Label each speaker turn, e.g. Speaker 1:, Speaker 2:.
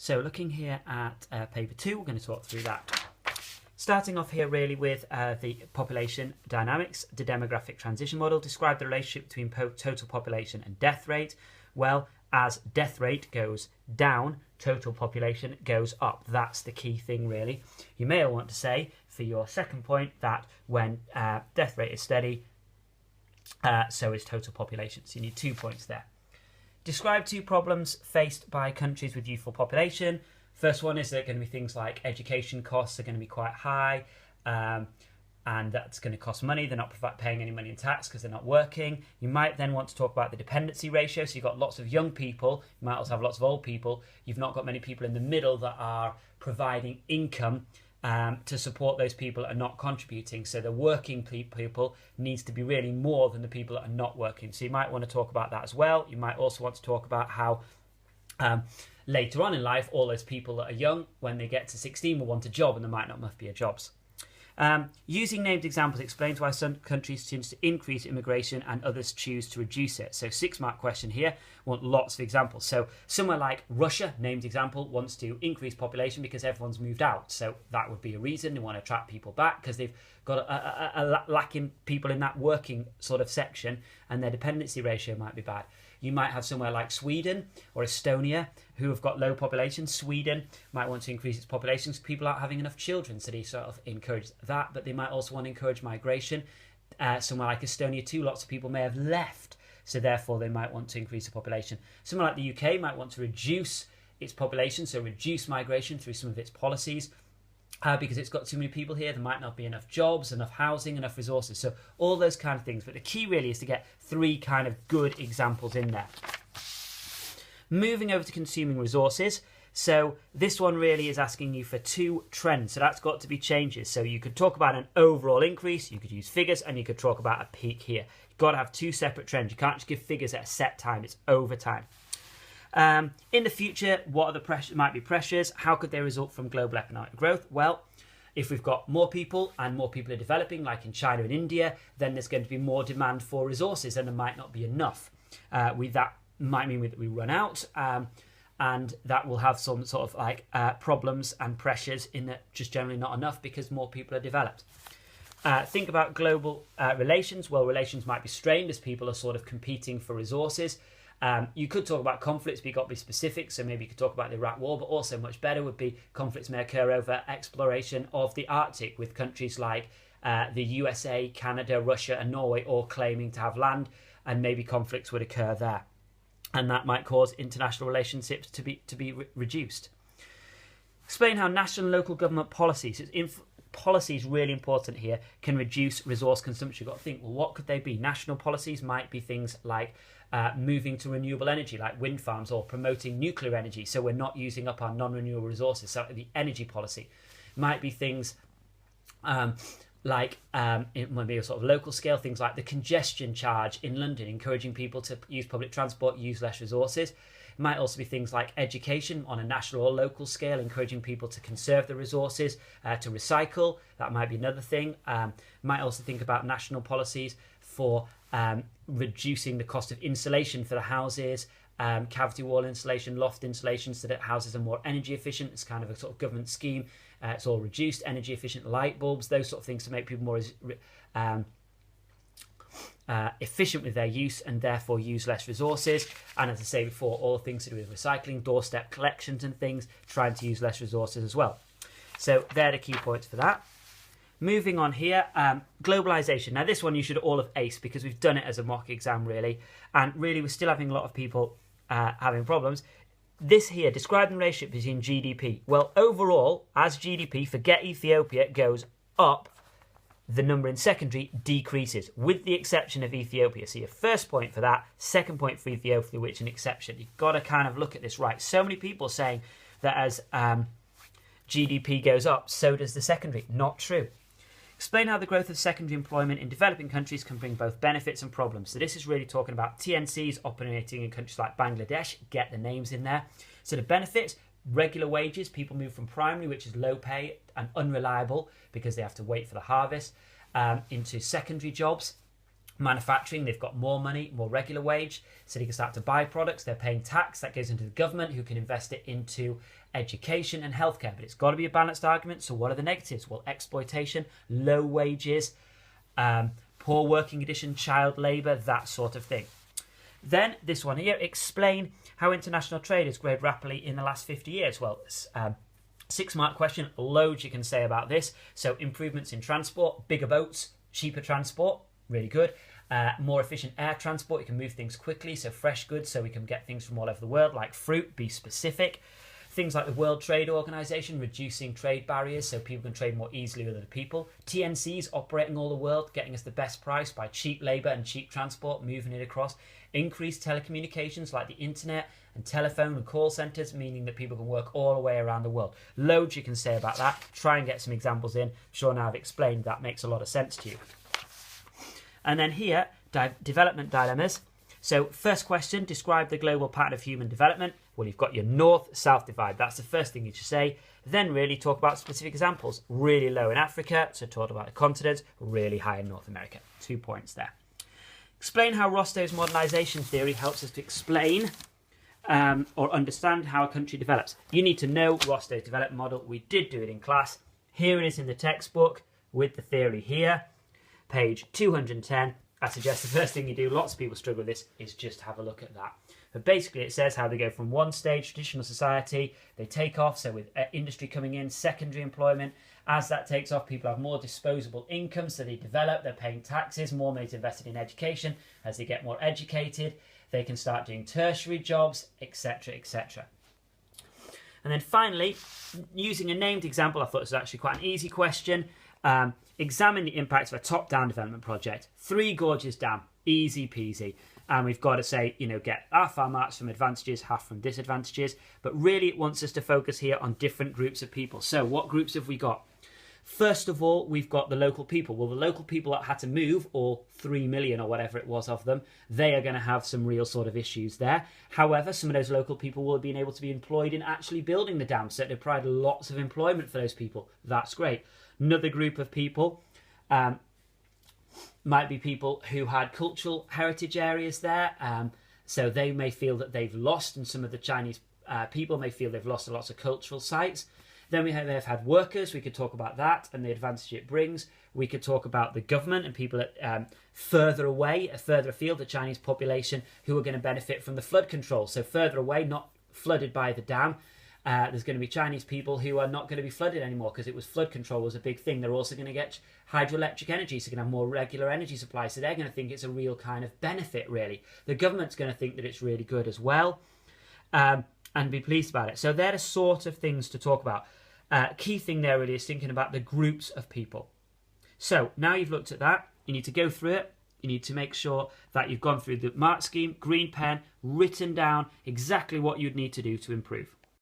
Speaker 1: So looking here at paper 2, we're going to talk through that. Starting off here really with the population dynamics, the demographic transition model. Describe the relationship between total population and death rate. Well, as death rate goes down, total population goes up. That's the key thing really. You may want to say for your second point that when death rate is steady, so is total population. So you need 2 points there. Describe 2 problems faced by countries with youthful population. First one is that going to be things like education costs are going to be quite high, and that's going to cost money. They're not paying any money in tax because they're not working. You might then want to talk about the dependency ratio. So you've got lots of young people. You might also have lots of old people. You've not got many people in the middle that are providing income to support those people that are not contributing. So the working people needs to be really more than the people that are not working. So you might want to talk about that as well. You might also want to talk about how later on in life, all those people that are young, when they get to 16, will want a job, and there might not be jobs. Using named examples explains why some countries choose to increase immigration and others choose to reduce it. So 6-mark question here, want lots of examples. So somewhere like Russia, named example, wants to increase population because everyone's moved out. So that would be a reason. They want to attract people back because they've got a lacking people in that working sort of section, and their dependency ratio might be bad. You might have somewhere like Sweden or Estonia who have got low population. Sweden might want to increase its population because people aren't having enough children, so they sort of encourage that, but they might also want to encourage migration. Somewhere like Estonia too, lots of people may have left, so therefore they might want to increase the population. Somewhere like the UK might want to reduce its population, so reduce migration through some of its policies. Because it's got too many people here, there might not be enough jobs, enough housing, enough resources. So all those kind of things. But the key really is to get 3 kind of good examples in there. Moving over to consuming resources. So this one really is asking you for 2 trends. So that's got to be changes. So you could talk about an overall increase, you could use figures, and you could talk about a peak here. You've got to have 2 separate trends. You can't just give figures at a set time. It's over time. In the future, what are the might be pressures? How could they result from global economic growth? Well, if we've got more people and more people are developing, like in China and India, then there's going to be more demand for resources, and there might not be enough. That might mean that we run out, and that will have some sort of like problems and pressures in that just generally not enough because more people are developed. Think about global relations. Well, relations might be strained as people are sort of competing for resources. You could talk about conflicts, but you've got to be specific. So maybe you could talk about the Iraq War, but also much better would be conflicts may occur over exploration of the Arctic, with countries like the USA, Canada, Russia and Norway all claiming to have land, and maybe conflicts would occur there. And that might cause international relationships to be reduced. Explain how national and local government policies, policy is really important here, can reduce resource consumption. You've got to think, well, what could they be? National policies might be things like moving to renewable energy, like wind farms, or promoting nuclear energy, so we're not using up our non-renewable resources. So the energy policy might be things it might be a sort of local scale, things like the congestion charge in London, encouraging people to use public transport, use less resources. It might also be things like education on a national or local scale, encouraging people to conserve the resources, to recycle. That might be another thing. Might also think about national policies for reducing the cost of insulation for the houses, cavity wall insulation, loft insulation, so that houses are more energy efficient. It's kind of a sort of government scheme. It's all reduced energy efficient light bulbs, those sort of things to make people more efficient with their use and therefore use less resources. And as I say before, all things to do with recycling, doorstep collections and things, trying to use less resources as well. So they're the key points for that. Moving on here, globalisation. Now this one you should all have aced because we've done it as a mock exam really, and really we're still having a lot of people having problems. This here, describe the relationship between GDP. Well, overall, as GDP, forget Ethiopia, goes up, the number in secondary decreases, with the exception of Ethiopia. So your first point for that, second point for Ethiopia, which is an exception. You've got to kind of look at this right. So many people saying that as GDP goes up, so does the secondary. Not true. Explain how the growth of secondary employment in developing countries can bring both benefits and problems. So this is really talking about TNCs operating in countries like Bangladesh. Get the names in there. So the benefits, regular wages. People move from primary, which is low pay and unreliable because they have to wait for the harvest, into secondary jobs, Manufacturing, they've got more money, more regular wage, so they can start to buy products. They're paying tax that goes into the government, who can invest it into education and healthcare. But it's got to be a balanced argument. So what are the negatives? Well, exploitation, low wages, poor working conditions, child labour, that sort of thing. Then this one here, explain how international trade has grown rapidly in the last 50 years. Well, 6-mark question, loads you can say about this. So improvements in transport, bigger boats, cheaper transport, really good. More efficient air transport, you can move things quickly, so fresh goods, so we can get things from all over the world, like fruit, be specific. Things like the World Trade Organization, reducing trade barriers so people can trade more easily with other people. TNCs operating all the world, getting us the best price by cheap labour and cheap transport, moving it across. Increased telecommunications like the internet and telephone and call centres, meaning that people can work all the way around the world. Loads you can say about that. Try and get some examples in. I'm sure now I've explained that makes a lot of sense to you. And then here, development dilemmas. So first question, describe the global pattern of human development. Well, you've got your north-south divide. That's the first thing you should say. Then really talk about specific examples. Really low in Africa, so talk about the continent. Really high in North America. 2 points there. Explain how Rostow's modernisation theory helps us to explain or understand how a country develops. You need to know Rostow's development model. We did do it in class. Here it is in the textbook with the theory here. Page 210, I suggest the first thing you do, lots of people struggle with this, is just have a look at that. But basically it says how they go from one stage, traditional society, they take off, so with industry coming in, secondary employment, as that takes off, people have more disposable income, so they develop, they're paying taxes, more money is invested in education, as they get more educated, they can start doing tertiary jobs, etc., etc. And then finally, using a named example, I thought this was actually quite an easy question. Examine the impact of a top-down development project. Three Gorges Dam, easy peasy. And we've got to say, get half our marks from advantages, half from disadvantages. But really it wants us to focus here on different groups of people. So what groups have we got? First of all, we've got the local people. Well, the local people that had to move, or 3 million or whatever it was of them, they are going to have some real sort of issues there. However, some of those local people will have been able to be employed in actually building the dam. So they provide lots of employment for those people. That's great. Another group of people might be people who had cultural heritage areas there. So they may feel that they've lost, and some of the Chinese people may feel they've lost lots of cultural sites. Then they've had workers. We could talk about that and the advantage it brings. We could talk about the government and people further away, further afield, the Chinese population who are going to benefit from the flood control. So further away, not flooded by the dam. There's going to be Chinese people who are not going to be flooded anymore because it was flood control was a big thing. They're also going to get hydroelectric energy, so they're going to have more regular energy supply. So they're going to think it's a real kind of benefit, really. The government's going to think that it's really good as well and be pleased about it. So they're the sort of things to talk about. Key thing there really is thinking about the groups of people. So now you've looked at that, you need to go through it. You need to make sure that you've gone through the mark scheme, green pen, written down exactly what you'd need to do to improve.